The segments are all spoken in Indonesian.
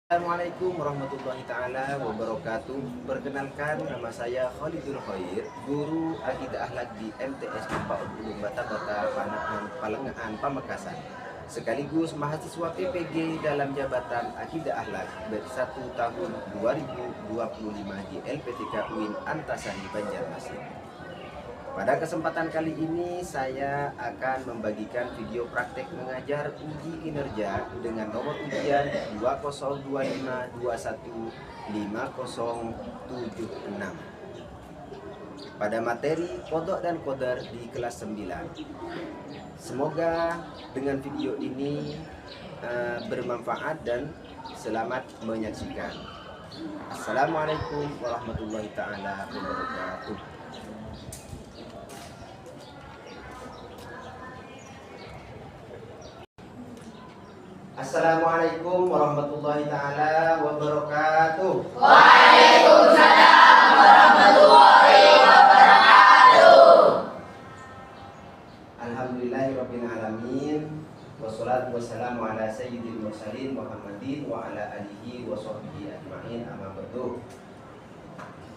Assalamualaikum warahmatullahi taala wabarakatuh. Perkenalkan, nama saya Khalidul Khair, guru Akidah Akhlak di MTS Paul Ulum Bata-Bata Palengahan Pamekasan, sekaligus mahasiswa PPG dalam jabatan Akidah Akhlak ber1 tahun 2025 di LPTK UIN Antasari Banjarmasin. Pada kesempatan kali ini saya akan membagikan video praktek mengajar uji kinerja dengan nomor ujian 2025-215076 pada materi kodok dan kodar di kelas 9. Semoga dengan video ini bermanfaat dan selamat menyaksikan. Assalamualaikum warahmatullahi taala wabarakatuh. Assalamualaikum warahmatullahi taala wabarakatuh. Waalaikumsalam warahmatullahi wabarakatuh. Alhamdulillahirabbil alamin. Wassalatu wassalamu ala sayyidil mursalin Muhammadin wa ala alihi wa sahbihi ajmain, amma ba'du.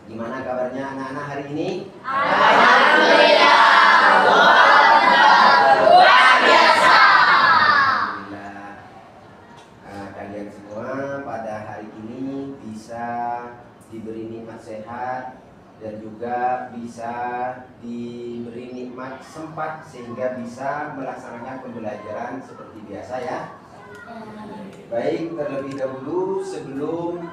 Gimana kabarnya anak-anak hari ini? Alhamdulillah. Luar biasa. Kalian semua pada hari ini bisa diberi nikmat sehat dan juga bisa diberi nikmat sempat sehingga bisa melaksanakan pembelajaran seperti biasa ya. Baik, terlebih dahulu sebelum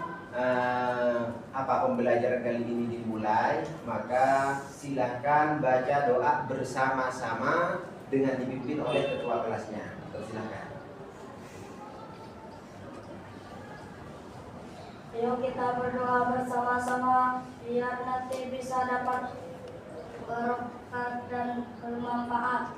pembelajaran kali ini dimulai, maka silahkan baca doa bersama-sama dengan dipimpin oleh ketua kelasnya. Silakan. Yuk kita berdoa bersama-sama biar nanti bisa dapat berkat dan bermanfaat.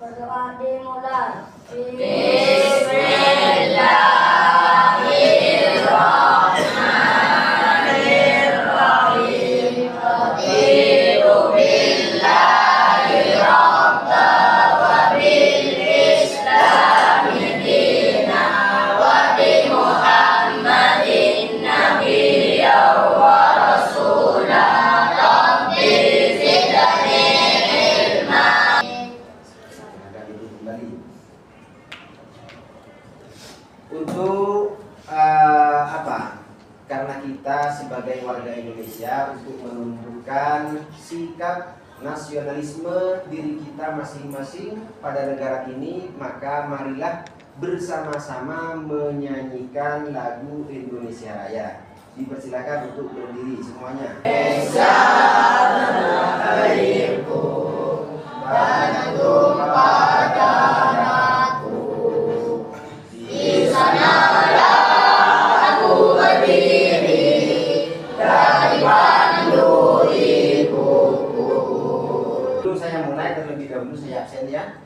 Berdoa dimulai. Bismillahirrahmanirrahim. Raditu billahi rabba wa bil islami dina wa bi Muhammadin nabiyya wa rasulah. Rabbi zidni ilma. Silakan duduk kembali. Untuk karena kita sebagai warga Indonesia untuk menunjukkan sikap nasionalisme diri kita masing-masing pada negara ini, maka marilah bersama-sama menyanyikan lagu Indonesia Raya. Dipersilakan untuk berdiri semuanya. Bantu padaku, di sanalah aku berdiri dari pandu ibuku. Sebelum saya mulai, terlebih dahulu saya absen ya.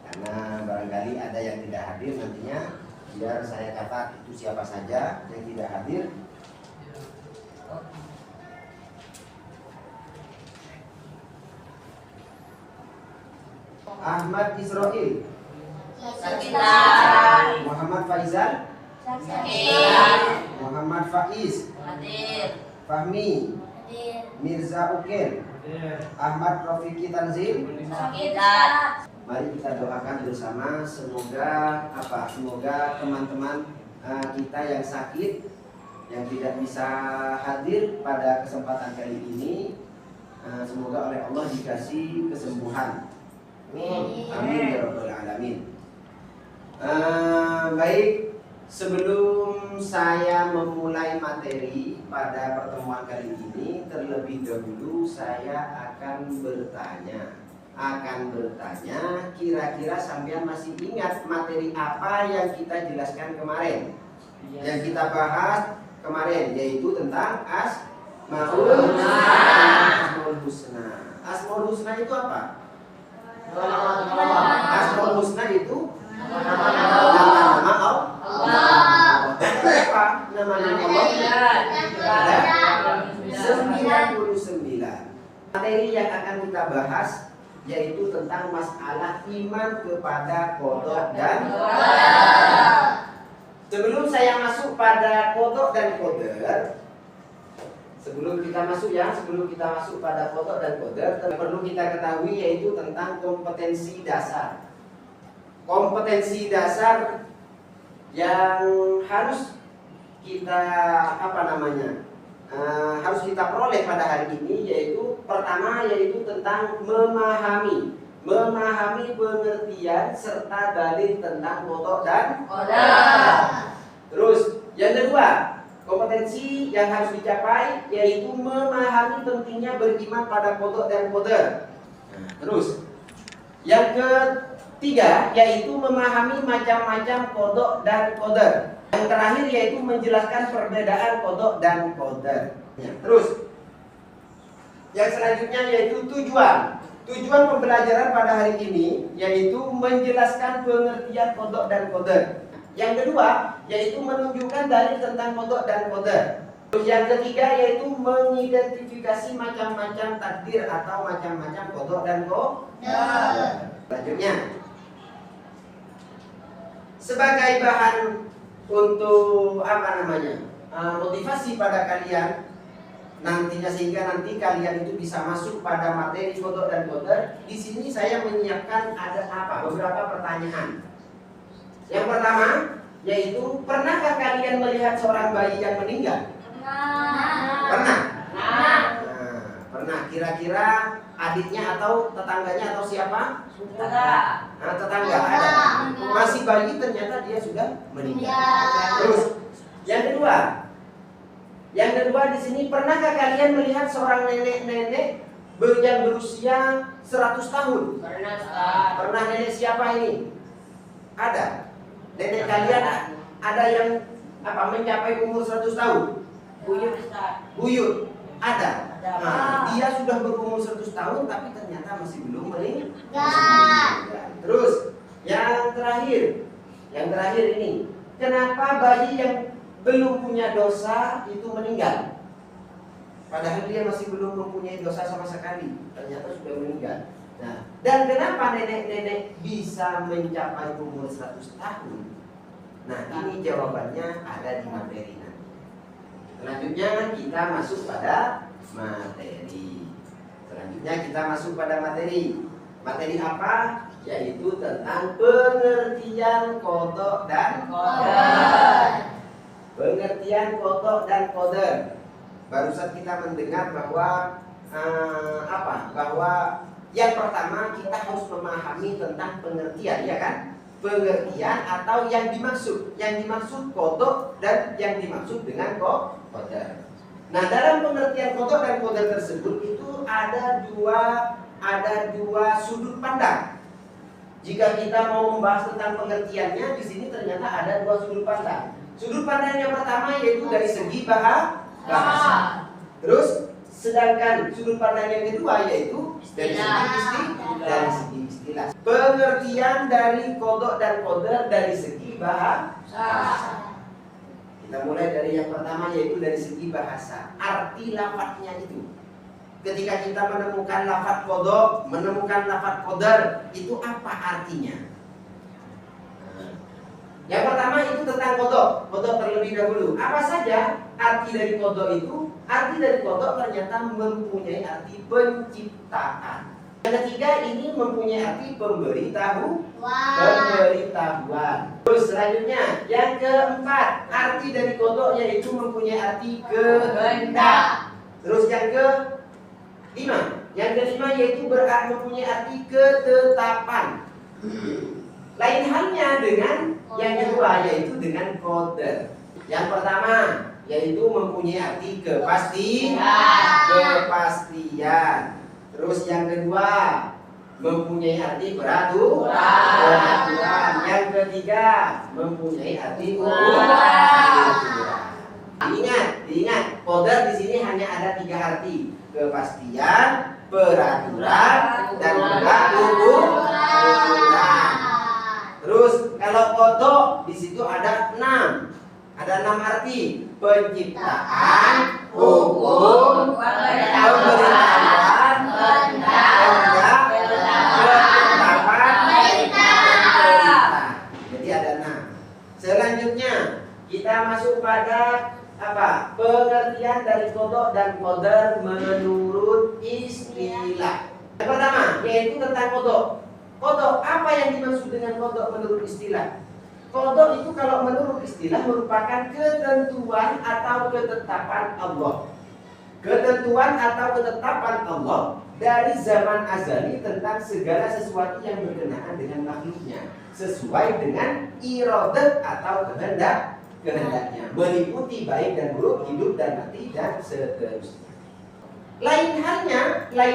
Karena barangkali ada yang tidak hadir nantinya, biar saya catat itu siapa saja yang tidak hadir. Ahmad Israil, Sekitar Muhammad Faizal, Sekitar Muhammad Faiz, hadir. Fahmi, Mirza Uken, Ahmad Rofiki Tanzil. Sekitar Mari kita doakan bersama, semoga semoga teman-teman kita yang sakit, yang tidak bisa hadir pada kesempatan kali ini, semoga oleh Allah dikasih kesembuhan. Amin ya rabbal alamin. Baik, sebelum saya memulai materi pada pertemuan kali ini, terlebih dahulu saya akan bertanya, kira-kira sampean masih ingat materi apa yang kita jelaskan kemarin? Yang kita bahas kemarin yaitu tentang Asmaul Husna. Asmaul Husna itu apa? Asmaul Husna itu nama-nama Allah. Berapa nama-nama Allah? Ada 99. Materi yang akan kita bahas yaitu tentang masalah iman kepada qada dan qadar. kodok dan koder, sebelum kita masuk pada kodok dan koder, perlu kita ketahui yaitu tentang kompetensi dasar. Kompetensi dasar yang harus kita harus kita peroleh pada hari ini, yaitu pertama yaitu tentang memahami pengertian serta dalil tentang kodok dan koder. Terus yang kedua, kompetensi yang harus dicapai yaitu memahami pentingnya beriman pada kodok dan koder. Terus yang ketiga yaitu memahami macam-macam kodok dan koder. Yang terakhir yaitu menjelaskan perbedaan kodok dan koder. Terus yang selanjutnya yaitu tujuan. Tujuan pembelajaran pada hari ini yaitu menjelaskan pengertian kodok dan koder. Yang kedua yaitu menunjukkan dalil tentang kodok dan koder. Terus yang ketiga yaitu mengidentifikasi macam-macam takdir atau macam-macam kodok dan koder. Selanjutnya, sebagai bahan untuk motivasi pada kalian nantinya, sehingga nanti kalian itu bisa masuk pada materi kodok dan koder. Di sini saya menyiapkan beberapa pertanyaan. Yang pertama yaitu, pernahkah kalian melihat seorang bayi yang meninggal? Pernah? Pernah. Kira-kira adiknya atau tetangganya atau siapa? Tetangga ada. Masih bayi ternyata dia sudah meninggal. Terus yang kedua di sini, pernahkah kalian melihat seorang nenek-nenek yang berusia 100 tahun? Pernah. Nenek siapa ini? Ada. Nenek kalian ada yang mencapai umur 100 tahun? Buyut. Ada. Dia sudah berumur 100 tahun tapi ternyata masih belum meninggal. Terus yang terakhir ini, kenapa bayi yang belum punya dosa itu meninggal? Padahal dia masih belum mempunyai dosa sama sekali, ternyata sudah meninggal. Nah, dan kenapa nenek-nenek bisa mencapai umur 100 tahun? Nah, ini jawabannya ada di materi nanti. Selanjutnya kita masuk pada materi. Materi apa? Yaitu tentang pengertian kodok dan koder. Pengertian kodok dan koder. Barusan kita mendengar bahwa yang pertama kita harus memahami tentang pengertian, ya kan? Pengertian atau yang dimaksud kodok dan yang dimaksud dengan koder. Nah, dalam pengertian kodok dan koder tersebut itu ada dua sudut pandang. Jika kita mau membahas tentang pengertiannya, di sini ternyata ada dua sudut pandang. Sudut pandang yang pertama yaitu dari segi bahasa. Terus sedangkan sudut pandang yang kedua yaitu dari segi istilah. Pengertian dari kodok dan koder dari segi bahasa. Kita mulai dari yang pertama yaitu dari segi bahasa. Arti lafadznya itu. Ketika kita menemukan lafadz kodok, menemukan lafadz koder, itu apa artinya? Yang pertama itu tentang kodok. Kodok terlebih dahulu. Apa saja arti dari kodok itu? Arti dari kodok ternyata mempunyai arti penciptaan. Yang ketiga ini mempunyai arti pemberitahuan. Terus selanjutnya yang keempat, arti dari kodok yaitu mempunyai arti kehendak. Terus yang kelima yaitu mempunyai arti ketetapan. Lain halnya dengan yang kedua yaitu dengan koder. Yang pertama yaitu mempunyai arti kepastian. Terus yang kedua mempunyai arti peraturan. Yang ketiga mempunyai arti ukuran. Diingat, koder di sini hanya ada 3 arti: kepastian, peraturan, dan juga ukuran. Terus kalau kodok di situ ada 6 arti: penciptaan, hukum, pemerintahan, kehendak, ketetapan, perintah. Jadi ada 6. Selanjutnya kita masuk pada apa? Pengertian dari qada dan qadar menurut istilah. Yang pertama yaitu tentang qada. Qada, apa yang dimaksud dengan qada menurut istilah? Qada itu kalau menurut istilah merupakan ketentuan atau ketetapan Allah. Ketentuan atau ketetapan Allah dari zaman azali tentang segala sesuatu yang berkenaan dengan makhluknya, sesuai dengan iradat atau kehendaknya, meliputi baik dan buruk, hidup dan mati dan seterusnya. Lain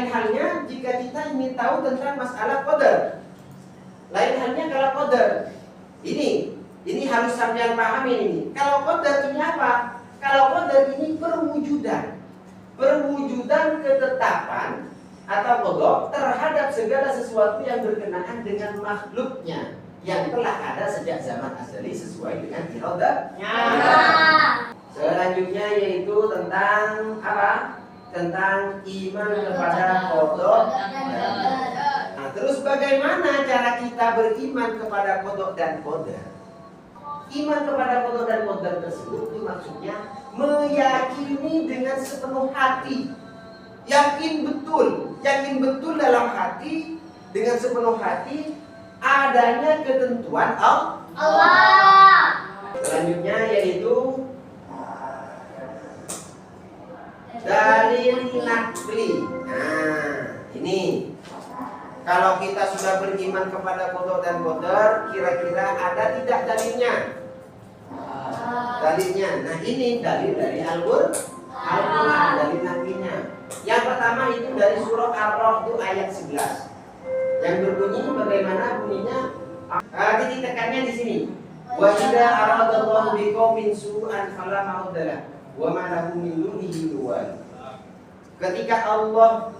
halnya jika kita ingin tahu tentang masalah qadar. Lain halnya kalau qadar ini harus sampean pahami ini. Kalau qadar ini apa? Kalau qadar ini perwujudan ketetapan atau qada terhadap segala sesuatu yang berkenaan dengan makhluknya yang telah ada sejak zaman azali sesuai dengan iradatnya. Selanjutnya yaitu tentang apa? Tentang iman kepada qada. Nah, terus bagaimana cara kita beriman kepada qada dan qadar? Iman kepada qada dan qadar tersebut itu maksudnya meyakini dengan sepenuh hati. Yakin betul dalam hati dengan sepenuh hati adanya ketentuan Allah. Selanjutnya yaitu dalil nakli. Nah, ini kalau kita sudah beriman kepada qada dan qadar, kira-kira ada tidak dalilnya? Dalilnya. Nah, ini dalil dari Al-Qur'an, dalil naklinya. Yang pertama itu dari surah Ar-Ra'd ayat 11. Yang berbunyi bagaimana bunyinya? Titik tekannya di sini. Wa idza aradallahu biqaumin su'an fala ma'udzalah wa ma lahum min dunihi wal. Ketika Allah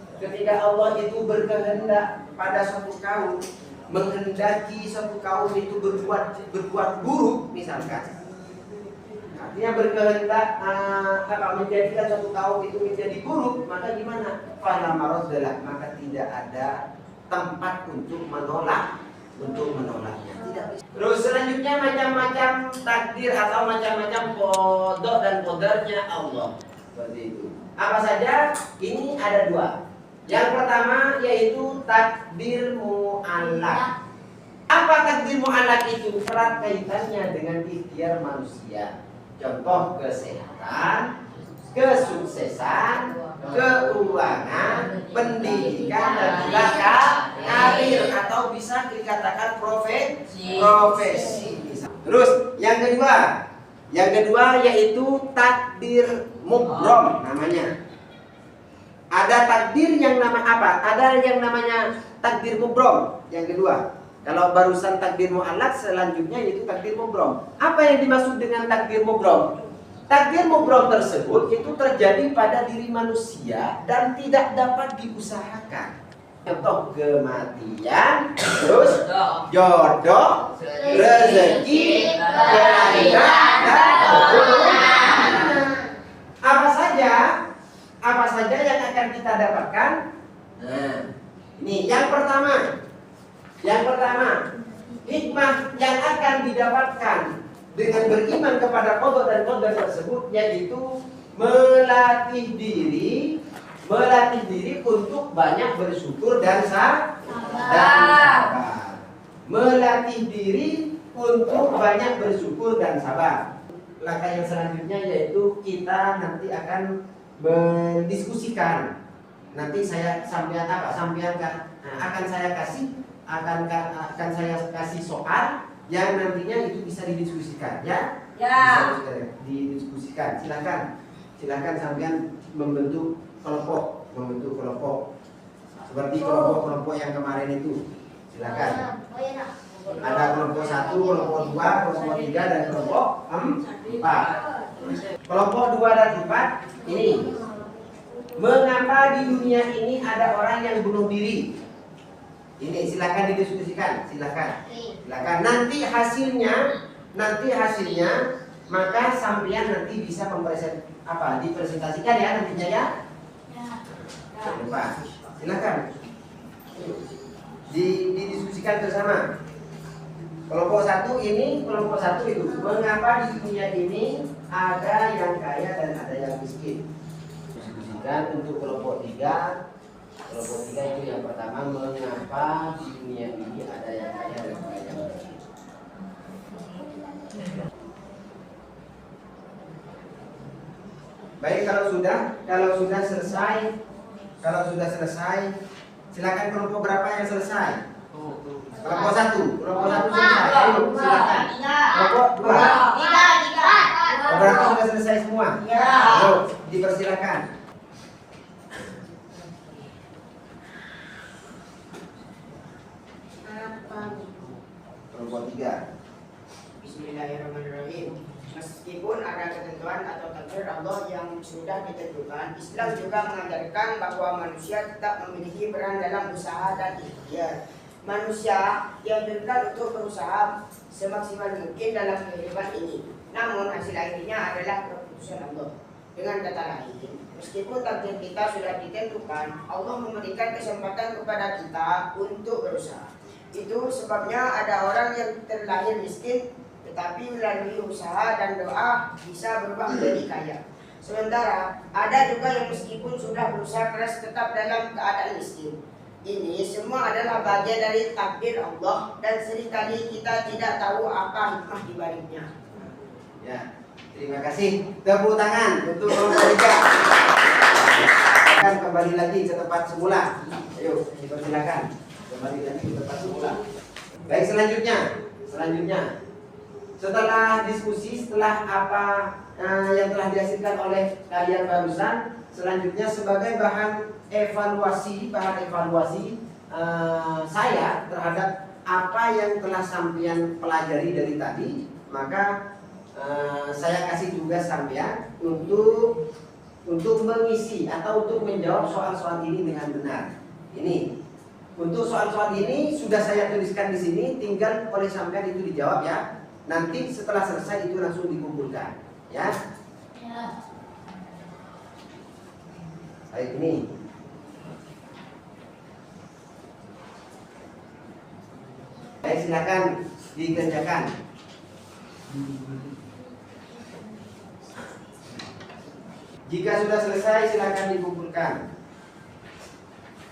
itu berkehendak pada suatu kaum, menghendaki suatu kaum itu berbuat buruk misalkan. Artinya berkehendak menjadikan suatu kaum itu menjadi buruk, maka gimana? Fala maradzalah, maka tidak ada tempat untuk menolaknya, tidak bisa. Terus selanjutnya macam-macam takdir atau macam-macam qada dan qadarnya Allah. Seperti itu. Apa saja? Ini ada dua. Yang pertama yaitu takdir mu'allaq. Apa takdir mu'allaq itu? Erat kaitannya dengan ikhtiar manusia. Contoh kesehatan, kesuksesan, keuangan, pendidikan dan juga karir atau bisa dikatakan profesi. Terus yang kedua yaitu takdir mubrom namanya. Ada takdir yang nama apa? Ada yang namanya takdir mubrom. Yang kedua. Kalau barusan takdir mu'allaq, selanjutnya yaitu takdir mubrom. Apa yang dimaksud dengan takdir mubrom? Takdir mubrom tersebut itu terjadi pada diri manusia dan tidak dapat diusahakan. Contoh kematian, terus jodoh, rezeki, kelahiran, dan keturunan. Apa saja yang akan kita dapatkan? Nah, ini yang pertama, hikmah yang akan didapatkan dengan beriman kepada qada dan qadar tersebut yaitu melatih diri untuk banyak bersyukur dan sabar. Melatih diri untuk banyak bersyukur dan sabar. Langkah yang selanjutnya yaitu kita nanti akan mendiskusikan. Nanti saya akan saya kasih soal yang nantinya itu bisa didiskusikan, ya. Bisa didiskusikan. Silakan sampean membentuk kelompok seperti kelompok yang kemarin itu. Silakan. Ada kelompok 1, kelompok 2, kelompok 3 dan kelompok 4. Kelompok 2 dan 4 ini. Mengapa di dunia ini ada orang yang bunuh diri? Ini silakan didiskusikan, silakan. Nanti hasilnya maka sampean nanti bisa dipresentasikan ya nantinya ya. Pak, silakan. Didiskusikan bersama. Kelompok satu itu mengapa di dunia ini ada yang kaya dan ada yang miskin. Diskusikan untuk kelompok tiga. Kelompok tiga itu yang pertama, mengapa di dunia ini ada yang kaya dan ada yang miskin. Baik, kalau sudah selesai, silakan kelompok berapa yang selesai? Kelompok satu selesai. Ayo, silakan. Kelompok dua. Berapa sudah selesai semua? Ayo, dipersilakan. Kelompok tiga. Bismillahirrahmanirrahim. Meskipun ada ketentuan atau takdir Allah yang sudah ditentukan, Islam juga mengajarkan bahwa manusia tetap memiliki peran dalam usaha dan ikhtiar. Manusia dianjurkan untuk berusaha semaksimal mungkin dalam kehidupan ini. Namun hasil akhirnya adalah keputusan Allah. Dengan kata lain, meskipun takdir kita sudah ditentukan, Allah memberikan kesempatan kepada kita untuk berusaha. Itu sebabnya ada orang yang terlahir miskin, tetapi melalui usaha dan doa bisa berubah menjadi kaya. Sementara ada juga yang meskipun sudah berusaha keras tetap dalam keadaan miskin. Ini semua adalah bagian dari takdir Allah dan seringkali kita tidak tahu apa hikmah di baliknya. Ya, terima kasih. Tepuk tangan untuk kelompok tiga. Akan kembali lagi ke tempat semula. Ayo, dipersilakan. Kembali lagi ke tempat semula. Baik, selanjutnya. Setelah diskusi, setelah apa yang telah dihasilkan oleh kalian barusan, selanjutnya sebagai bahan evaluasi saya terhadap apa yang telah sampean pelajari dari tadi, maka saya kasih tugas sampean untuk mengisi atau untuk menjawab soal-soal ini dengan benar. Ini untuk soal-soal ini sudah saya tuliskan di sini, tinggal oleh sampean itu dijawab ya. Nanti setelah selesai itu langsung dikumpulkan, ya. Baik, ini. Baik, silakan dikerjakan. Jika sudah selesai, silakan dikumpulkan.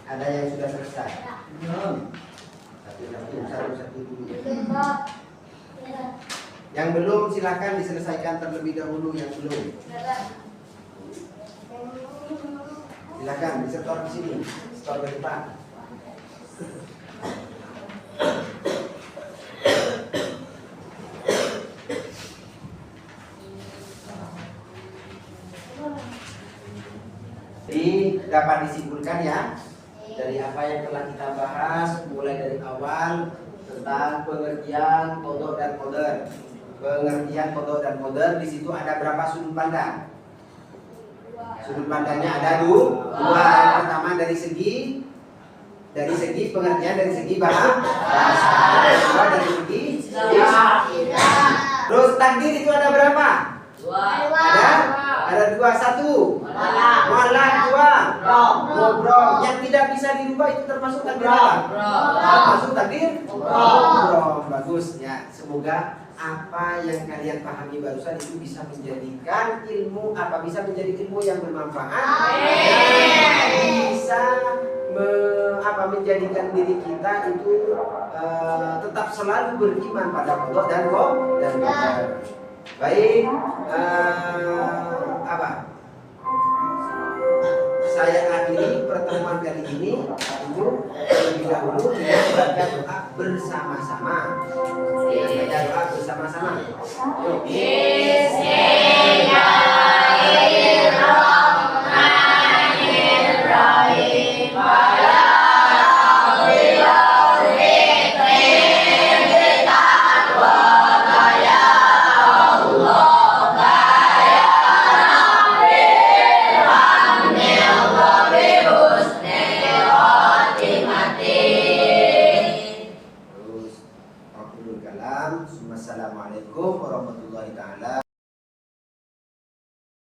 Ada yang sudah selesai? Belum. Satu dulu. Yang belum silakan diselesaikan terlebih dahulu yang belum. Silakan disetor di sini, setor ke depan. Jadi dapat disimpulkan ya dari apa yang telah kita bahas mulai dari awal tentang pengertian kodok dan koder. Pengertian kodok dan koder, di situ ada berapa sudut pandang? Sudut pandangnya ada dua. Yang pertama dari segi pengertian, dari segi bahasa. Kedua dari segi terus takdir itu ada berapa? Ada dua. Satu malah, dua ngobrol. Yang tidak bisa dirubah itu termasuk takdir apa? Termasuk takdir ngobrol. Bagus ya. Semoga apa yang kalian pahami barusan itu bisa menjadikan ilmu menjadi ilmu yang bermanfaat. Bisa menjadikan diri kita itu tetap selalu beriman pada Allah dan qadar. Baik, saya akhiri pertemuan kali ini itu terlebih dahulu dengan baca doa bersama-sama. Yuk.